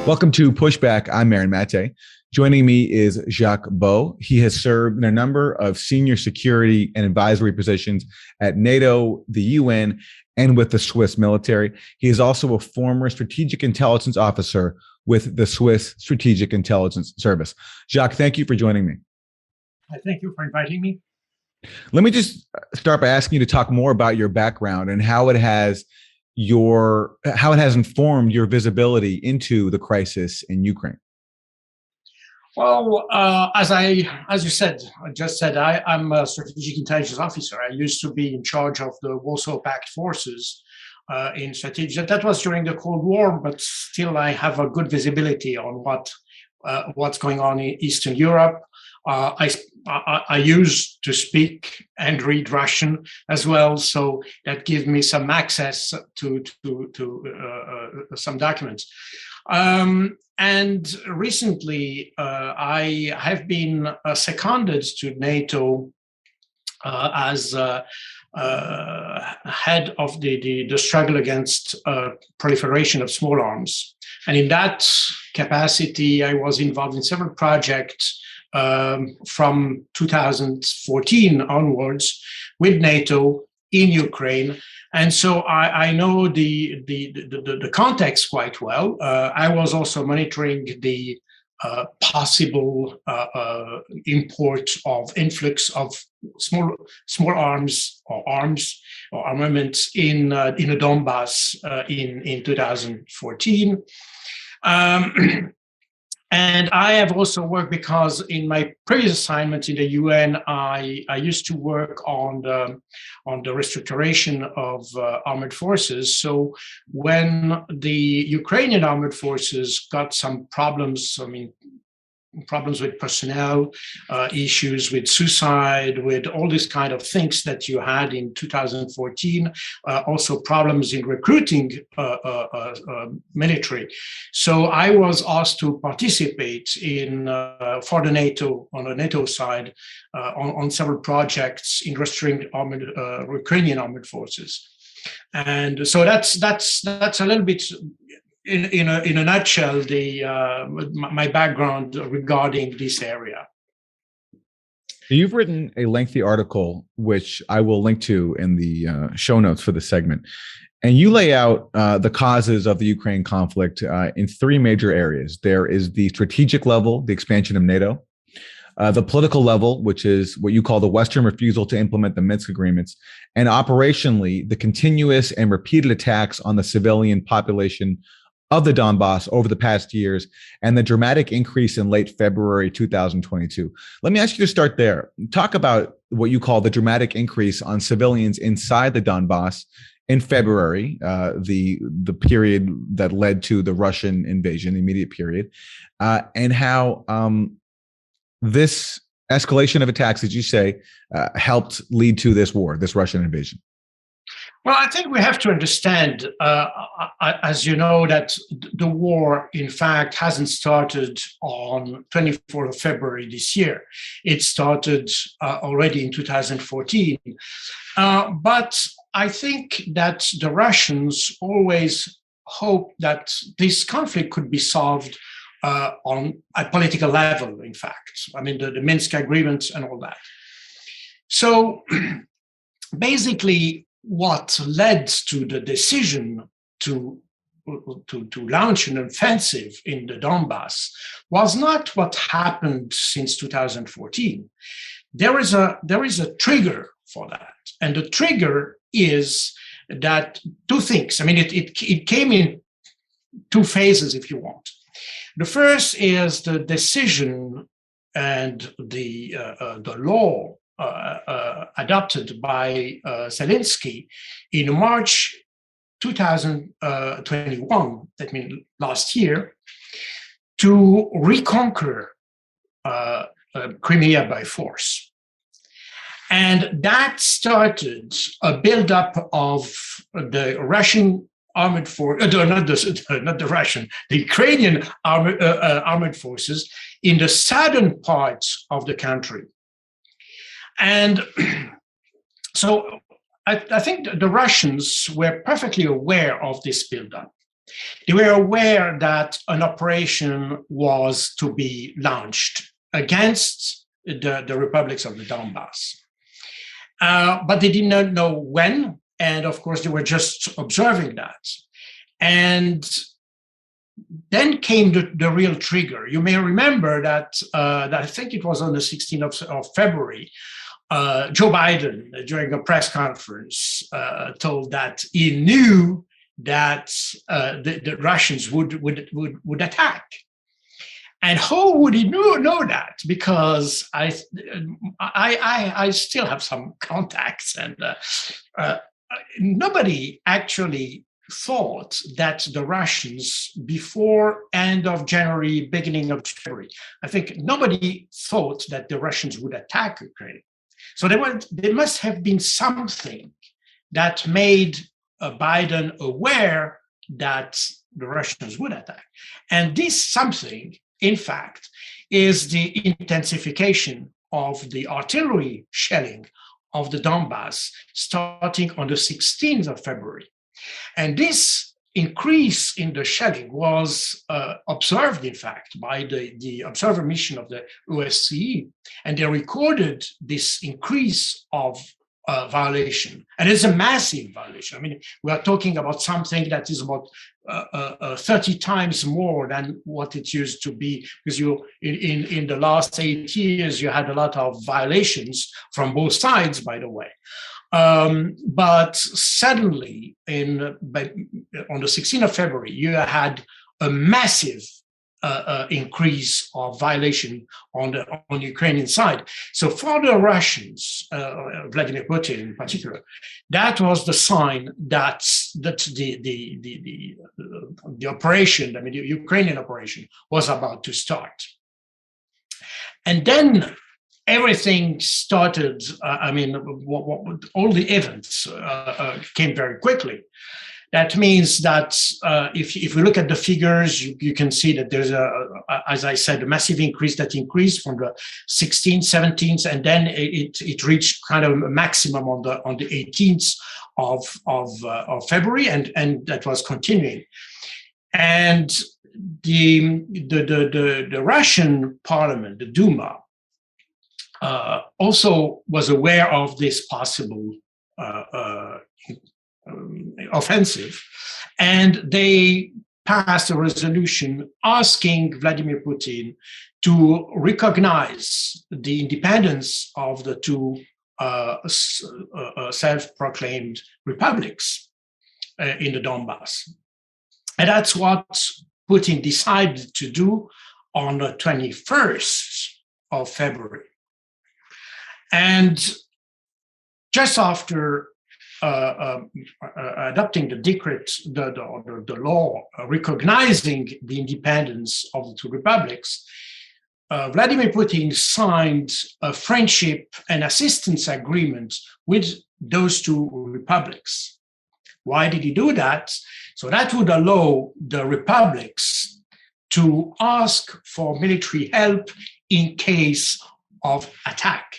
Welcome to Pushback. I'm Aaron Maté. Joining me is Jacques Baud. He has served in a number of senior security and advisory positions at NATO, the UN, and with the Swiss military. He is also a former strategic intelligence officer with the Swiss Strategic Intelligence Service. Jacques, thank you for joining me. Thank you for inviting me. Let me just start by asking you to talk more about your background and how it has informed your visibility into the crisis in Ukraine. Well, as you said, I'm a strategic intelligence officer. I used to be in charge of the Warsaw Pact forces in strategy. That was during the Cold War, but still I have a good visibility on what's going on in Eastern Europe. I used to speak and read Russian as well, so that gives me some access to some documents. And recently, I have been seconded to NATO as head of the struggle against proliferation of small arms. And in that capacity, I was involved in several projects from 2014 onwards with NATO in Ukraine. And so I know the context quite well. I was also monitoring the possible influx of small arms or armaments in the Donbass in 2014. And I have also worked, because in my previous assignment in the UN, I used to work on the restructuration of armored forces. So when the Ukrainian armored forces got some problems, problems with personnel, issues with suicide, with all these kind of things that you had in 2014, also problems in recruiting military. So I was asked to participate in, for the NATO, on the NATO side, on several projects in restoring Ukrainian armored forces. And so that's a little bit, in a nutshell, my background regarding this area. You've written a lengthy article, which I will link to in the show notes for the segment, and you lay out the causes of the Ukraine conflict in three major areas. There is the strategic level, the expansion of NATO, the political level, which is what you call the Western refusal to implement the Minsk agreements, and operationally, the continuous and repeated attacks on the civilian population of the Donbass over the past years, and the dramatic increase in late February 2022. Let me ask you to start there. Talk about what you call the dramatic increase on civilians inside the Donbass in February, the period that led to the Russian invasion, the immediate period, and how this escalation of attacks, as you say, helped lead to this war, this Russian invasion. Well, I think we have to understand, as you know, that the war, in fact, hasn't started on 24th of February this year. It started already in 2014. But I think that the Russians always hoped that this conflict could be solved on a political level, in fact. I mean, the Minsk agreements and all that. So basically, what led to the decision to launch an offensive in the Donbass was not what happened since 2014. There is a trigger for that, and the trigger is that two things. I mean, it came in two phases, if you want. The first is the decision and the law adopted by Zelensky in March 2021, that means last year, to reconquer Crimea by force. And that started a buildup of the Russian armored force, the Ukrainian armored forces in the southern parts of the country. And so I think the Russians were perfectly aware of this buildup. They were aware that an operation was to be launched against the republics of the Donbass. But they did not know when. And of course, they were just observing that. And then came the real trigger. You may remember that, that I think it was on the 16th of February, Joe Biden, during a press conference, told that he knew that the Russians would attack. And how would he know that? Because I still have some contacts, and nobody actually thought that the Russians, before end of January, beginning of February, I think nobody thought that the Russians would attack Ukraine. So there must have been something that made Biden aware that the Russians would attack. And this something, in fact, is the intensification of the artillery shelling of the Donbass starting on the 16th of February. And this increase in the shelling was observed, in fact, by the observer mission of the OSCE, and they recorded this increase of violation. And it's a massive violation. I mean, we are talking about something that is about 30 times more than what it used to be, because in the last 8 years, you had a lot of violations from both sides, by the way. But suddenly, on the 16th of February, you had a massive increase of violation on the Ukrainian side. So for the Russians, Vladimir Putin in particular, that was the sign that the operation, I mean, the Ukrainian operation, was about to start. And then everything started, all the events came very quickly. That means that if we look at the figures, you can see that there's as I said, a massive increase that increased from the 16th, 17th, and then it reached kind of a maximum on the 18th of February, and that was continuing. And the Russian parliament, the Duma, also was aware of this possible offensive, and they passed a resolution asking Vladimir Putin to recognize the independence of the two self-proclaimed republics in the Donbass. And that's what Putin decided to do on the 21st of February. And just after adopting the decree, the law recognizing the independence of the two republics, Vladimir Putin signed a friendship and assistance agreement with those two republics. Why did he do that? So that would allow the republics to ask for military help in case of attack.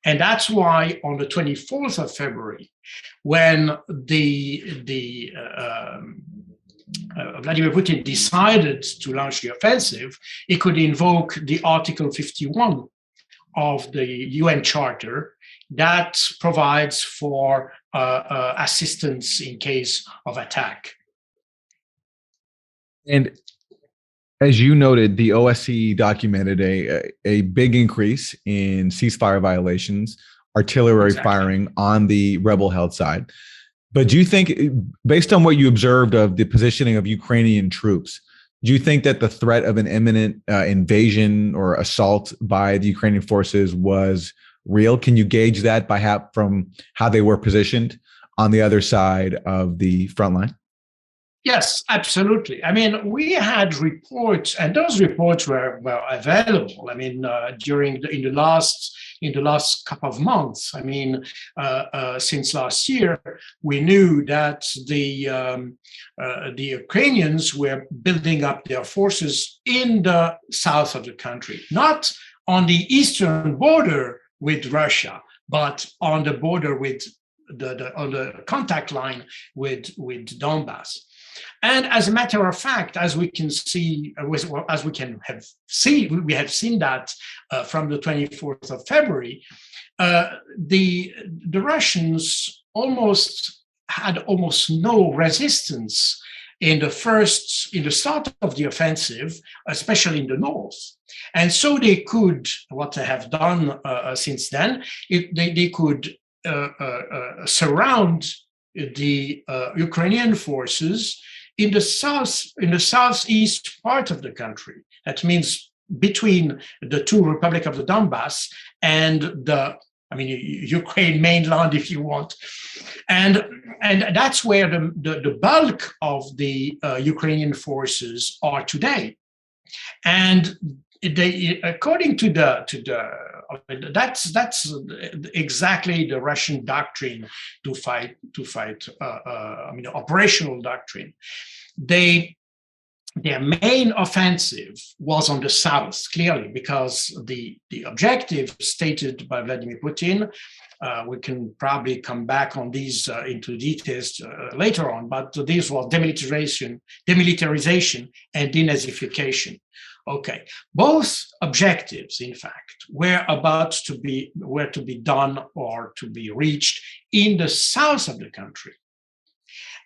And that's why on the 24th of February, when Vladimir Putin decided to launch the offensive, he could invoke the Article 51 of the UN Charter that provides for assistance in case of attack. And as you noted, the OSCE documented a big increase in ceasefire violations, artillery firing on the rebel-held side. But do you think, based on what you observed of the positioning of Ukrainian troops, do you think that the threat of an imminent invasion or assault by the Ukrainian forces was real? Can you gauge that from how they were positioned on the other side of the front line? Yes, absolutely. I mean, we had reports, and those reports were available. I mean, in the last couple of months. I mean, since last year, we knew that the Ukrainians were building up their forces in the south of the country, not on the eastern border with Russia, but on the border with on the contact line with Donbass. And as a matter of fact, as we can see, we have seen that from the 24th of February, the Russians had almost no resistance in the start of the offensive, especially in the north. And so they could, what they have done since then, they could surround the Ukrainian forces in the southeast part of the country. That means between the two Republic of the Donbass and Ukraine mainland, if you want, and that's where the bulk of the Ukrainian forces are today, and they, according to that's exactly the Russian doctrine to fight operational doctrine. Their main offensive was on the south, clearly, because the objective stated by Vladimir Putin, we can probably come back on these into details later on, but this was demilitarization and denazification. Okay, both objectives, in fact, were to be done or to be reached in the south of the country,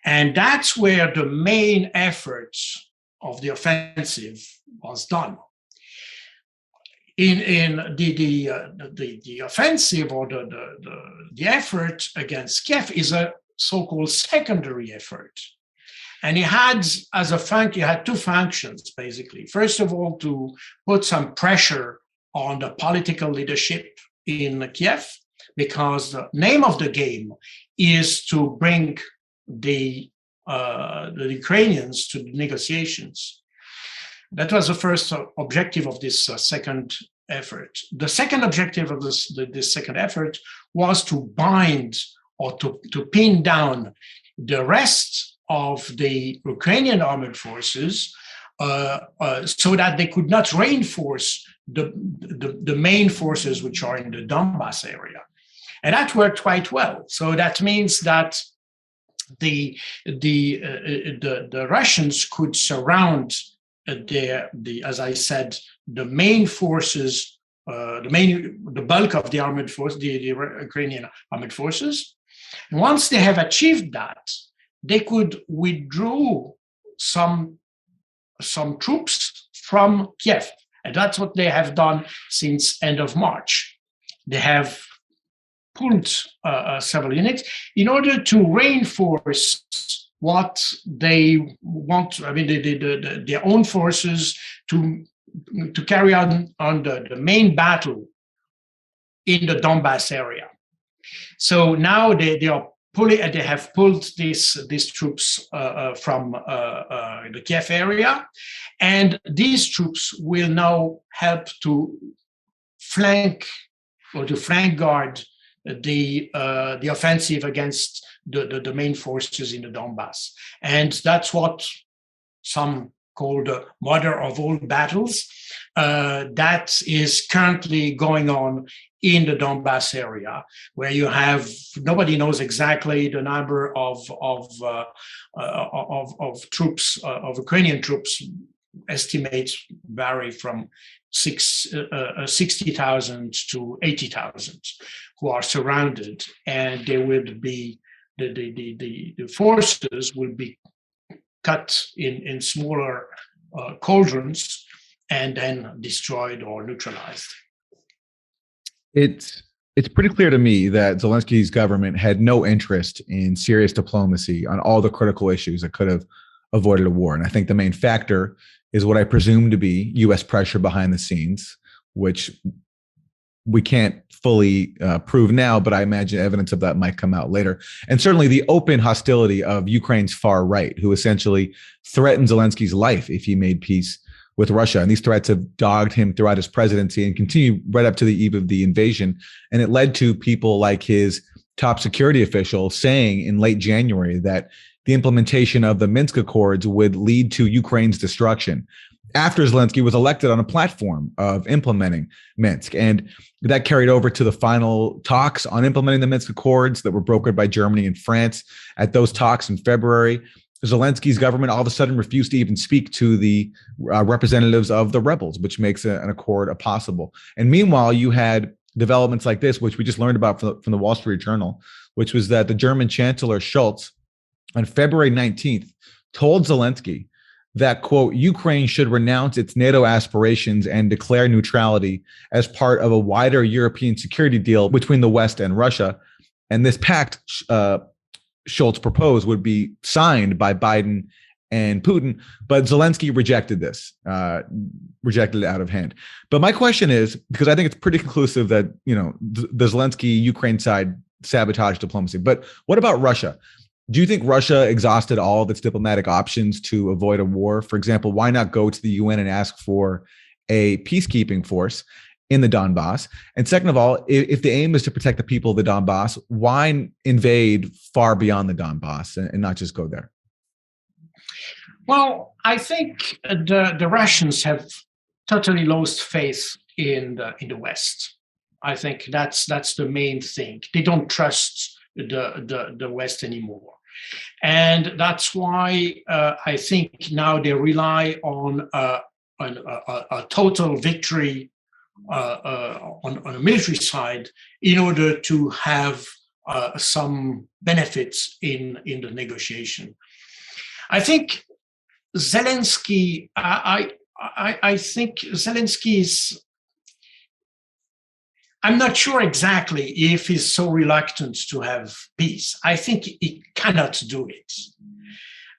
and that's where the main effort of the offensive was done. In the offensive or the effort against Kiev is a so-called secondary effort. And it had two functions, basically. First of all, to put some pressure on the political leadership in Kiev, because the name of the game is to bring the Ukrainians to the negotiations. That was the first objective of this second effort. The second objective of this second effort was to bind or to pin down the rest of the Ukrainian armed forces so that they could not reinforce the main forces which are in the Donbass area. And that worked quite well. So that means that the Russians could surround as I said, the main forces, the bulk of the armed force, the Ukrainian armed forces. And once they have achieved that, they could withdraw some troops from Kiev, and that's what they have done since end of March. They have pulled several units in order to reinforce what they want. Their own forces to carry on the main battle in the Donbass area. So now they have pulled these troops from the Kiev area, and these troops will now help to flank guard the offensive against the main forces in the Donbass. And that's what some call the mother of all battles. That is currently going on in the Donbass area, where you have, nobody knows exactly the number of troops, of Ukrainian troops. Estimates vary from 60,000 to 80,000 who are surrounded, and they will be the forces will be cut in smaller cauldrons and then destroyed or neutralized. It's pretty clear to me that Zelensky's government had no interest in serious diplomacy on all the critical issues that could have avoided a war. And I think the main factor is what I presume to be U.S. pressure behind the scenes, which we can't fully prove now, but I imagine evidence of that might come out later. And certainly the open hostility of Ukraine's far right, who essentially threatened Zelensky's life if he made peace with Russia. And these threats have dogged him throughout his presidency and continue right up to the eve of the invasion. And it led to people like his top security official saying in late January that the implementation of the Minsk Accords would lead to Ukraine's destruction. after Zelensky was elected on a platform of implementing Minsk. And that carried over to the final talks on implementing the Minsk Accords that were brokered by Germany and France. At those talks in February, Zelensky's government all of a sudden refused to even speak to the representatives of the rebels, which makes an accord impossible. And meanwhile, you had developments like this, which we just learned about from the Wall Street Journal, which was that the German Chancellor Scholz on February 19th told Zelensky that, quote, Ukraine should renounce its NATO aspirations and declare neutrality as part of a wider European security deal between the West and Russia. And this pact, Scholz proposed, would be signed by Biden and Putin, but Zelensky rejected this, rejected it out of hand. But my question is, because I think it's pretty conclusive that, the Zelensky-Ukraine side sabotaged diplomacy, but what about Russia? Do you think Russia exhausted all of its diplomatic options to avoid a war? For example, why not go to the UN and ask for a peacekeeping force in the Donbass? And second of all, if the aim is to protect the people of the Donbass, why invade far beyond the Donbass and not just go there? Well, I think the Russians have totally lost faith in the West. I think that's the main thing. They don't trust the West anymore. And that's why I think now they rely on a total victory on a military side in order to have some benefits in the negotiation. I think Zelensky, I think Zelensky is, I'm not sure exactly if he's so reluctant to have peace. I think he cannot do it.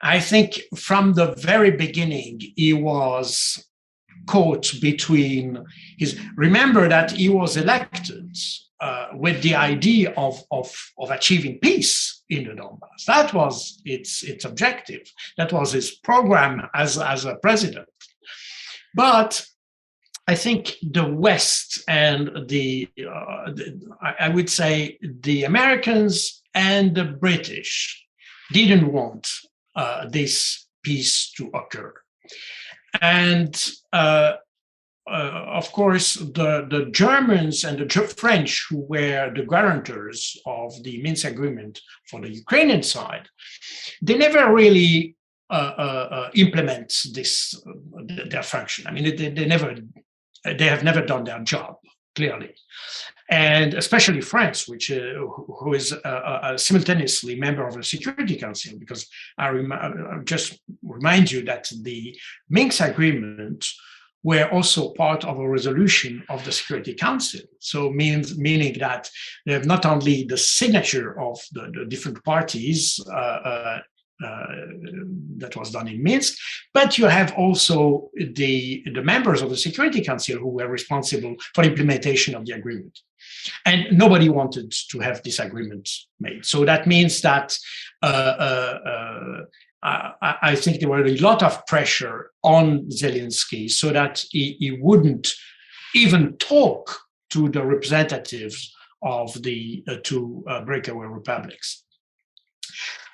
I think from the very beginning, he was caught between remember that he was elected with the idea of achieving peace in the Donbass. That was its objective. That was his program as a president. But I think the West and I would say the Americans and the British didn't want this peace to occur. And of course, the Germans and the French, who were the guarantors of the Minsk agreement for the Ukrainian side, they never really implement their function. I mean, they have never done their job, clearly. And especially France, who is simultaneously member of the Security Council, because I just remind you that the Minsk agreement were also part of a resolution of the Security Council. So meaning that they have not only the signature of the different parties that was done in Minsk, but you have also the members of the Security Council who were responsible for implementation of the agreement. And nobody wanted to have this agreement made. So that means that I think there were a lot of pressure on Zelensky so that he wouldn't even talk to the representatives of the two breakaway republics.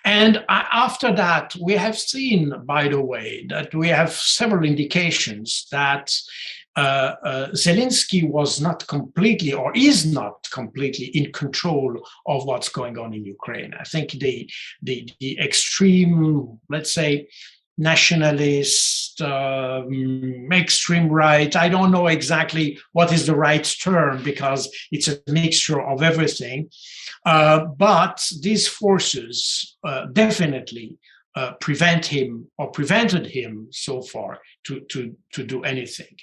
And after that, we have seen, by the way, that we have several indications that Zelensky was not completely, or is not completely, in control of what's going on in Ukraine. I think the extreme, let's say, nationalist, extreme right, I don't know exactly what is the right term because it's a mixture of everything. But these forces definitely prevented him so far to do anything.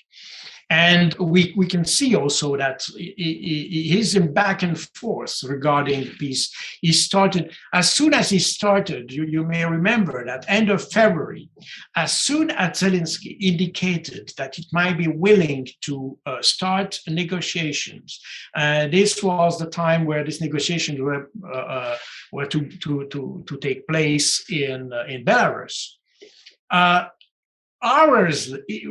And we can see also that he's in back and forth regarding peace. He started, as soon as he started, you may remember that end of February, as soon as Zelensky indicated that he might be willing to start negotiations, this was the time where these negotiations were to take place in Belarus.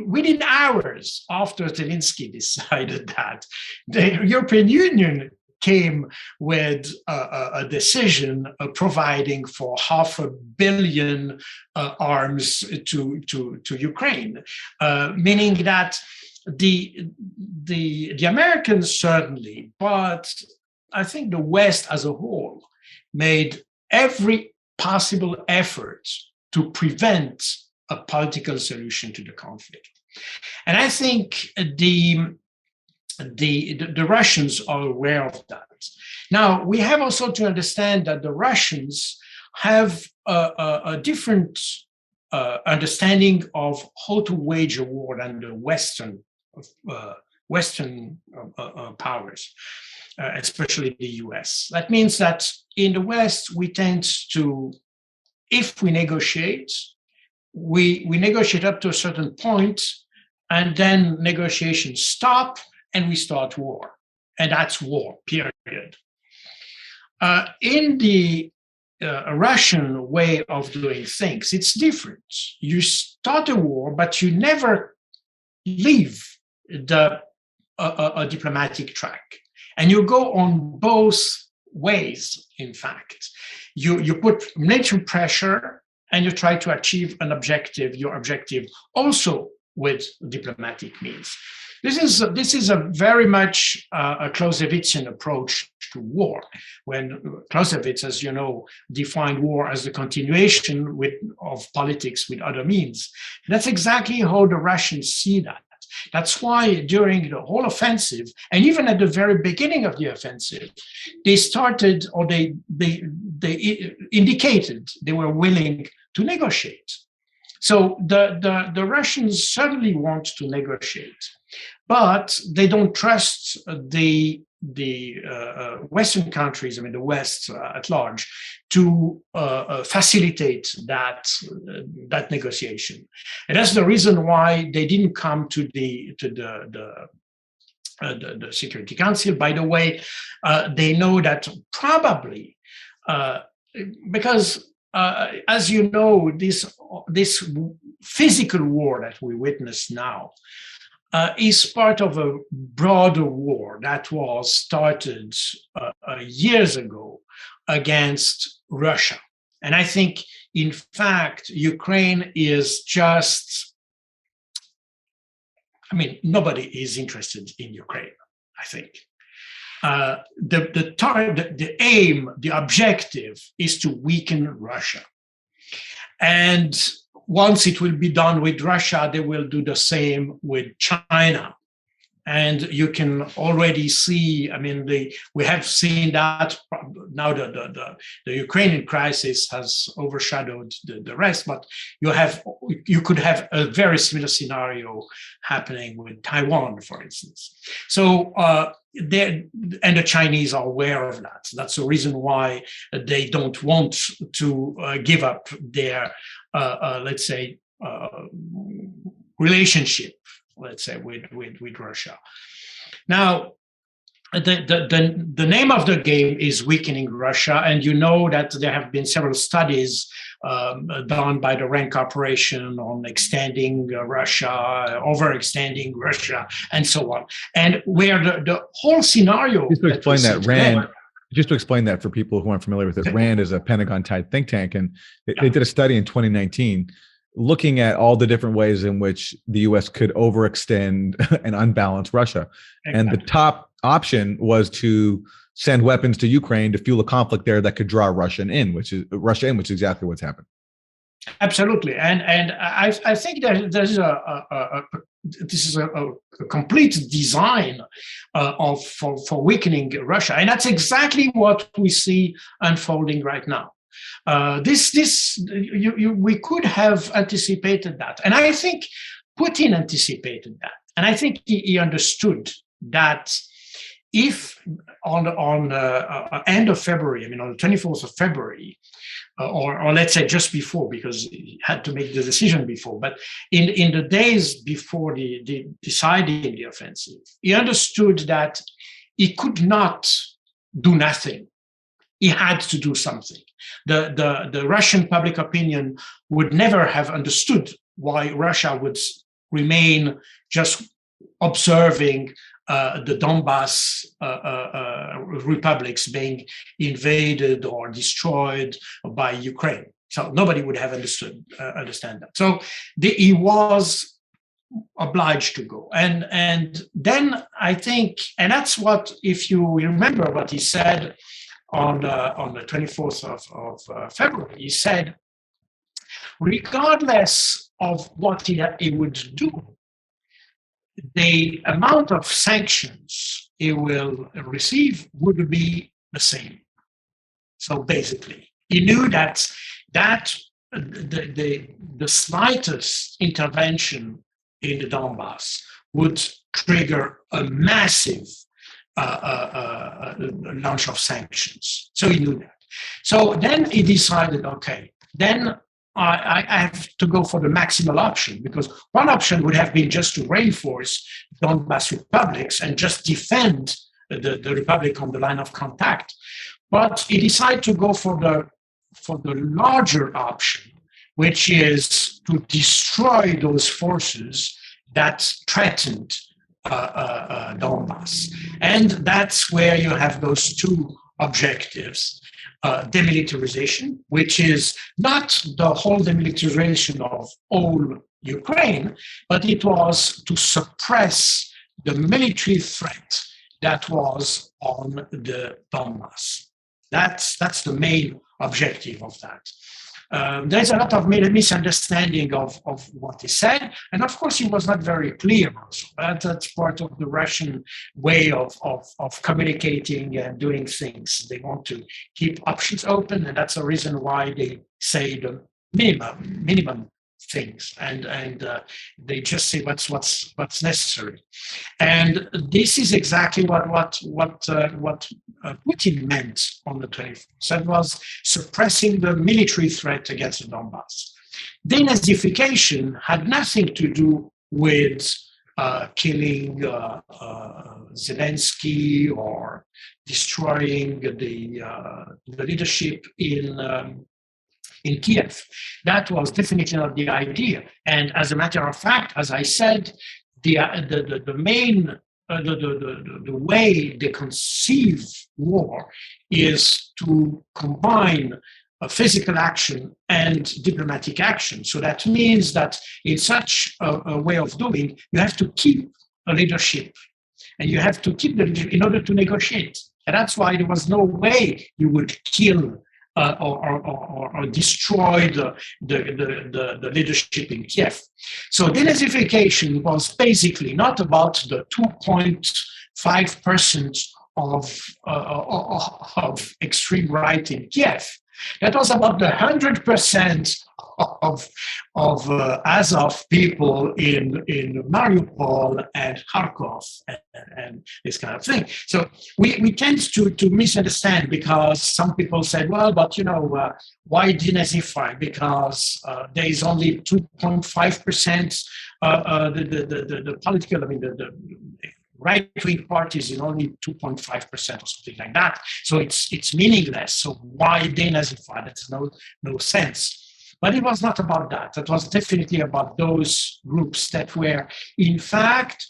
Within hours after Zelensky decided that, the European Union came with a decision providing for $500 million arms to Ukraine, meaning that the Americans certainly, but I think the West as a whole made every possible effort to prevent a political solution to the conflict. And I think the Russians are aware of that. Now, we have also to understand that the Russians have a different understanding of how to wage a war than the Western powers, especially the US. That means that in the West, we tend to, if we negotiate, we negotiate up to a certain point, and then negotiations stop, and we start war. And that's war, period. In the Russian way of doing things, it's different. You start a war, but you never leave a diplomatic track. And you go on both ways, in fact. You put military pressure and you try to achieve an objective, your objective, also with diplomatic means. This is a very much a Clausewitzian approach to war, when Clausewitz, as you know, defined war as the continuation of politics with other means. That's exactly how the Russians see that. That's why during the whole offensive, and even at the very beginning of the offensive, they started, or they indicated they were willing to negotiate. So the Russians certainly want to negotiate, but they don't trust the Western countries, I mean the West at large, to facilitate that negotiation. And that's the reason why they didn't come to the Security Council. By the way, they know that probably because as you know, this physical war that we witness now is part of a broader war that was started years ago against Russia. And I think, in fact, Ukraine is just, I mean, nobody is interested in Ukraine, I think. The aim, the objective is to weaken Russia. And once it will be done with Russia, they will do the same with China. And you can already see, I mean, we have seen that now the Ukrainian crisis has overshadowed the rest, but you could have a very similar scenario happening with Taiwan, for instance. So, and the Chinese are aware of that. That's the reason why they don't want to give up their, let's say, relationship, let's say, with Russia. Now, the name of the game is weakening Russia, and you know that there have been several studies done by the RAND Corporation on extending Russia, overextending Russia, and so on. And where the whole scenario. Just to explain that, RAND. Just to explain that for people who aren't familiar with it, RAND is a Pentagon-type think tank, and they did a study in 2019 looking at all the different ways in which the U.S. could overextend and unbalance Russia. Exactly. And the top option was to send weapons to Ukraine to fuel a conflict there that could draw Russia in, which is exactly what's happened. Absolutely, and I think that there's this is a complete design for weakening Russia, and that's exactly what we see unfolding right now. We could have anticipated that, and I think Putin anticipated that, and I think he understood that if on end of February, I mean on the 24th of February, or let's say just before, because he had to make the decision before, but in the days before the deciding the offensive, he understood that he could not do nothing. He had to do something. The Russian public opinion would never have understood why Russia would remain just observing the Donbass republics being invaded or destroyed by Ukraine. So nobody would have understand that. So he was obliged to go, and then I think, and that's what, if you remember what he said on the 24th of February, he said, regardless of what he would do, the amount of sanctions he will receive would be the same. So basically, he knew that the slightest intervention in the Donbass would trigger a massive launch of sanctions. So he knew that. So then he decided, okay, then I have to go for the maximal option, because one option would have been just to reinforce Donbass republics and just defend the republic on the line of contact. But he decided to go for the larger option, which is to destroy those forces that threatened Donbass. And that's where you have those two objectives. Demilitarization, which is not the whole demilitarization of all Ukraine, but it was to suppress the military threat that was on the Donbass. That's the main objective of that. There's a lot of misunderstanding of what he said, and of course he was not very clear also. That's part of the Russian way of communicating and doing things. They want to keep options open, and that's the reason why they say the minimum things, and they just say what's necessary. And this is exactly what Putin meant on the 24th. That was suppressing the military threat against the Donbass. Denazification had nothing to do with killing Zelensky or destroying the leadership in Kiev. That was definitely not the idea. And as a matter of fact, as I said, the way they conceive war is to combine physical action and diplomatic action. So that means that in such a way of doing, you have to keep a leadership, and you have to keep the leadership in order to negotiate. And that's why there was no way you would kill or destroy the leadership in Kiev. So denazification was basically not about the 2.5% of extreme right in Kiev. That was about the 100% of Azov people in Mariupol and Kharkov and this kind of thing. So we tend to misunderstand, because some people said, well, but why denazify? Because there is only 2.5%. The political, the right-wing parties in only 2.5% or something like that. So it's meaningless. So why denazify? That's no sense. But it was not about that. It was definitely about those groups that were, in fact,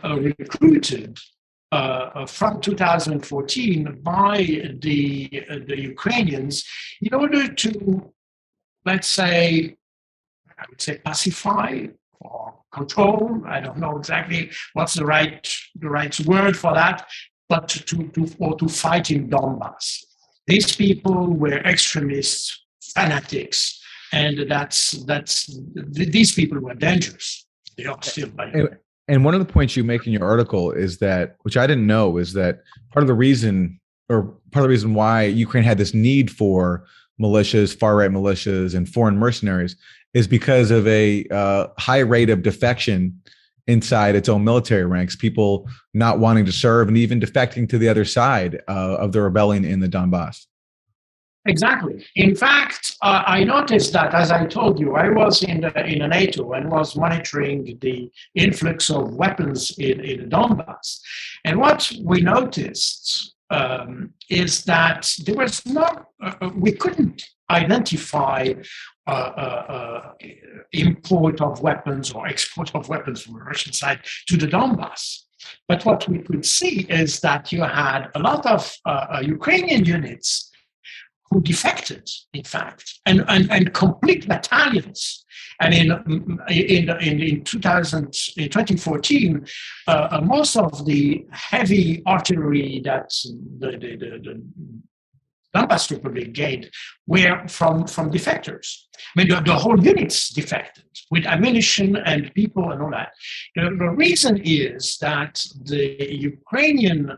recruited from 2014 by the Ukrainians in order to, let's say, I would say pacify or control. I don't know exactly what's the right word for that, but to fight in Donbass. These people were extremists, fanatics, and these people were dangerous. They are still, by the way. And one of the points you make in your article is that, which I didn't know, is that part of the reason why Ukraine had this need for militias, far-right militias, and foreign mercenaries is because of a high rate of defection inside its own military ranks, people not wanting to serve and even defecting to the other side of the rebellion in the Donbass. Exactly. In fact, I noticed that, as I told you, I was in NATO and was monitoring the influx of weapons in Donbass. And what we noticed is that there was we couldn't identify import of weapons or export of weapons from the Russian side to the Donbass. But what we could see is that you had a lot of Ukrainian units who defected, in fact, and complete battalions. And in 2014, most of the heavy artillery that the Donbass Republic gained were from defectors. I mean, the whole units defected with ammunition and people and all that. The reason is that the Ukrainian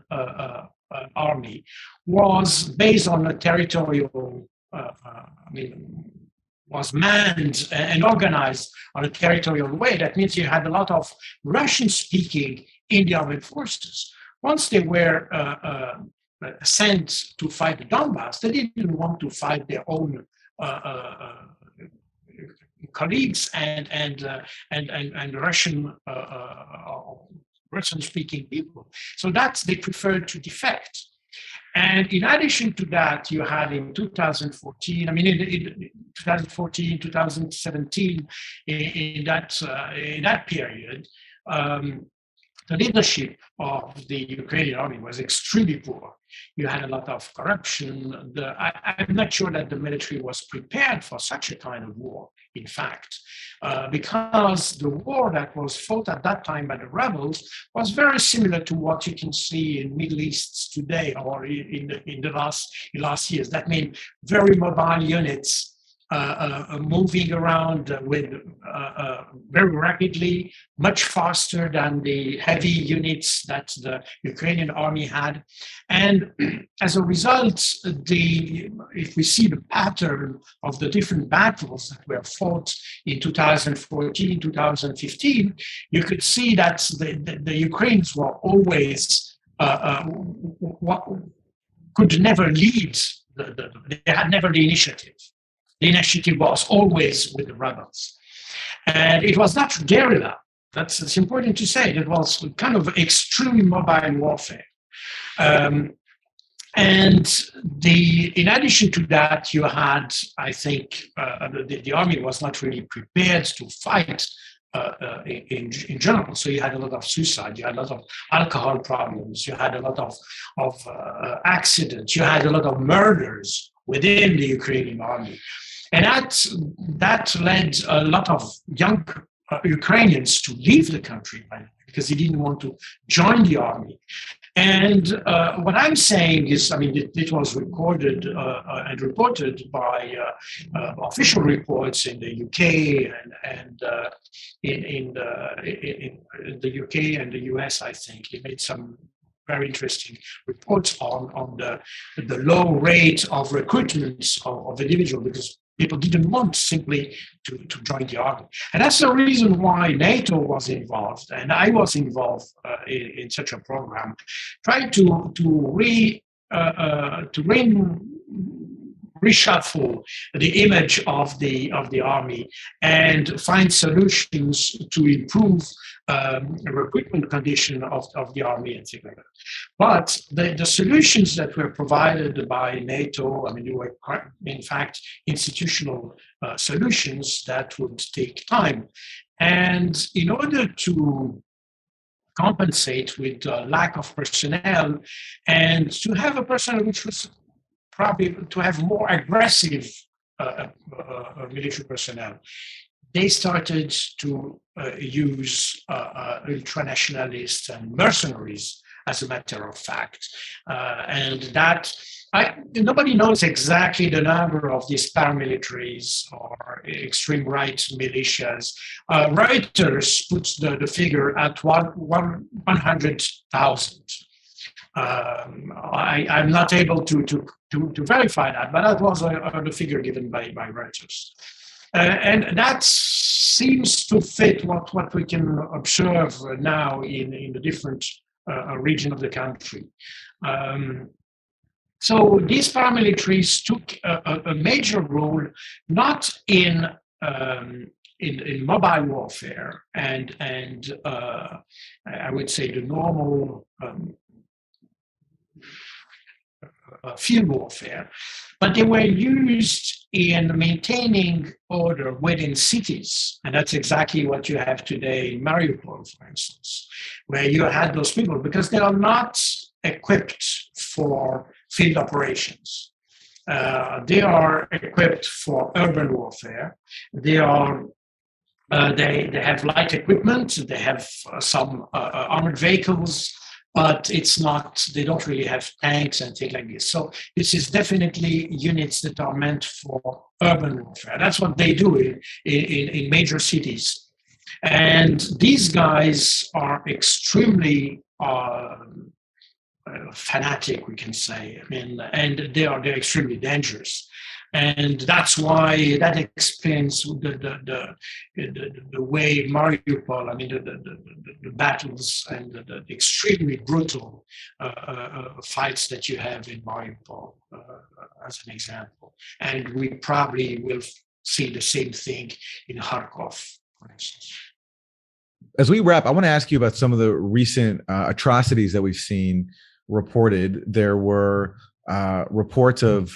army was based on a territorial, was manned and organized on a territorial way. That means you had a lot of Russian-speaking in the armed forces. Once they were sent to fight the Donbass, they didn't want to fight their own colleagues and Russian-speaking people. So they preferred to defect. And in addition to that, you had in 2014, in 2014, 2017, in that period, the leadership of the Ukrainian army was extremely poor. You had a lot of corruption. I'm not sure that the military was prepared for such a kind of war, in fact, because the war that was fought at that time by the rebels was very similar to what you can see in Middle East today or in the last years. That means very mobile units moving around with very rapidly, much faster than the heavy units that the Ukrainian army had. And as a result, if we see the pattern of the different battles that were fought in 2014, 2015, you could see that the Ukrainians were always, could never lead, they had never the initiative. The initiative was always with the rebels. And it was not guerrilla. It's important to say. It was kind of extreme mobile warfare. And in addition to that, you had, I think, the army was not really prepared to fight in general. So you had a lot of suicide, you had a lot of alcohol problems, you had a lot of accidents, you had a lot of murders within the Ukrainian army. And that led a lot of young Ukrainians to leave the country because they didn't want to join the army. And what I'm saying is, it was recorded and reported by official reports in the UK and in the UK and the US, I think. They made some very interesting reports on the low rate of recruitment of individuals because people didn't want simply to join the army. And that's the reason why NATO was involved, and I was involved in such a program, trying to reshuffle the image of the army and find solutions to improve recruitment condition of the army and things like that. But the solutions that were provided by NATO, they were in fact institutional solutions that would take time. And in order to compensate with lack of personnel and to have a personnel which was probably to have more aggressive military personnel, they started to use ultranationalists and mercenaries, as a matter of fact. And that, nobody knows exactly the number of these paramilitaries or extreme right militias. Reuters puts the figure at 100,000. I'm not able to verify that, but that was the figure given by Reuters. And that seems to fit what we can observe now in the different region of the country. So these paramilitaries took a major role, not in mobile warfare and I would say the normal field warfare, but they were used in maintaining order within cities. And that's exactly what you have today in Mariupol, for instance, where you had those people, because they are not equipped for field operations. They are equipped for urban warfare. They are they have light equipment. They have some armored vehicles, but it's not. They don't really have tanks and things like this. So this is definitely units that are meant for urban warfare. That's what they do in major cities, and these guys are extremely fanatic, we can say. I mean, and they're extremely dangerous, and that's why that explains the way Mariupol. I mean, the battles and the extremely brutal fights that you have in Mariupol, as an example. And we probably will see the same thing in Kharkov, for instance. As we wrap, I want to ask you about some of the recent atrocities that we've seen reported. There were reports of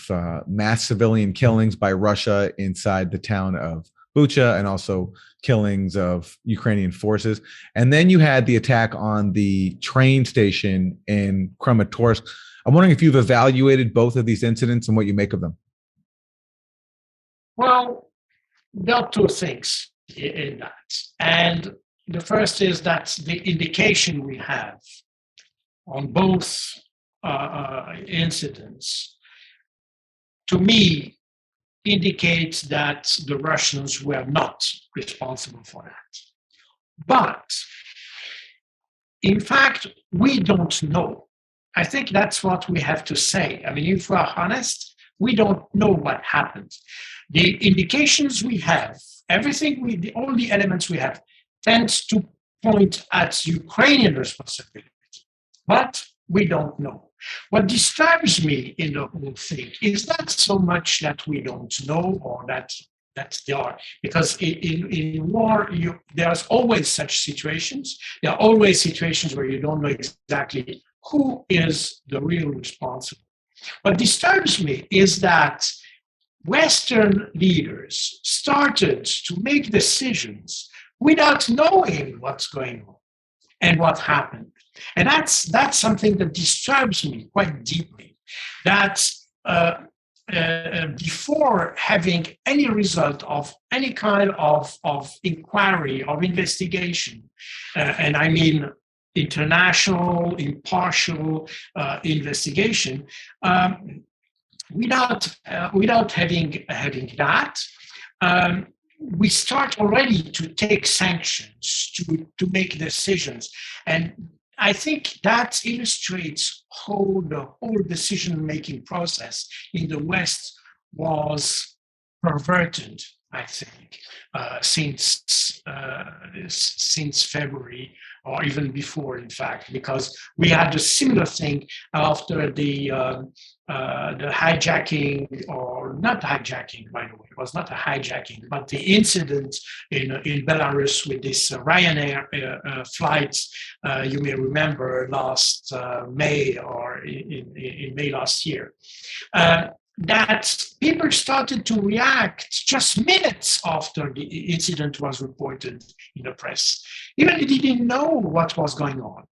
mass civilian killings by Russia inside the town of Bucha, and also killings of Ukrainian forces. And then you had the attack on the train station in Kramatorsk. I'm wondering if you've evaluated both of these incidents and what you make of them. Well, there are two things in that. And the first is that the indication we have on both incidents, to me, indicates that the Russians were not responsible for that. But, in fact, we don't know. I think that's what we have to say. I mean, if we're honest, we don't know what happened. The indications we have, all the elements we have, tends to point at Ukrainian responsibility. But we don't know. What disturbs me in the whole thing is not so much that we don't know, or that they are, because in war, there's always such situations. There are always situations where you don't know exactly who is the real responsible. What disturbs me is that Western leaders started to make decisions without knowing what's going on and what happened. And that's something that disturbs me quite deeply. That before having any result of any kind of inquiry, of investigation, and I mean international, impartial investigation, without having that, we start already to take sanctions, to make decisions. And I think that illustrates how the whole decision-making process in the West was perverted, I think, since February, or even before, in fact, because we had a similar thing after the hijacking, or not hijacking, by the way, it was not a hijacking, but the incident in Belarus with this Ryanair flight, you may remember last May, or in May last year. That people started to react just minutes after the incident was reported in the press. Even they didn't know what was going on.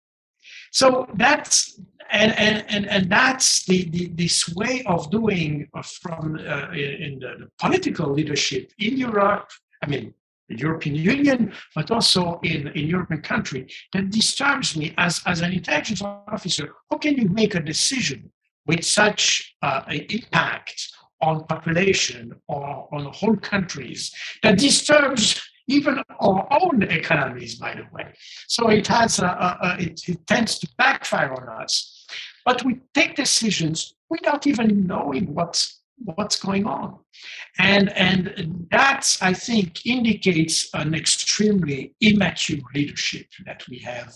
So that's that's this way of doing from in the political leadership in Europe. I mean, the European Union, but also in European country, that disturbs me as an intelligence officer. How can you make a decision with such an impact on population or on whole countries that disturbs even our own economies, by the way? So it has it tends to backfire on us. But we take decisions without even knowing what's going on. And that, I think, indicates an extremely immature leadership that we have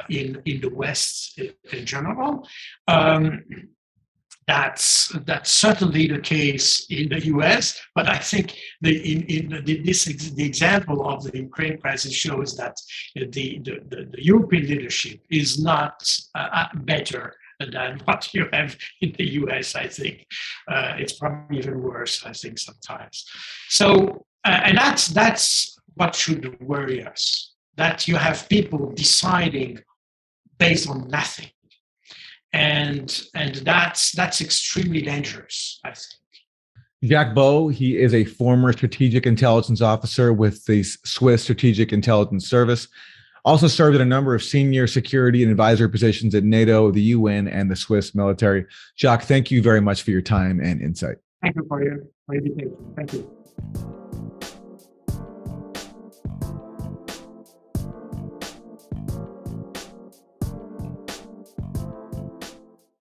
in the West in general. That's certainly the case in the US, but I think the example of the Ukraine crisis shows that the European leadership is not better than what you have in the US, I think. It's probably even worse, I think, sometimes. So, and that's what should worry us, that you have people deciding based on nothing. And that's extremely dangerous, I think. Jacques Baud, he is a former strategic intelligence officer with the Swiss Strategic Intelligence Service. Also served in a number of senior security and advisory positions at NATO, the UN, and the Swiss military. Jacques, thank you very much for your time and insight. Thank you for your invitation. Thank you.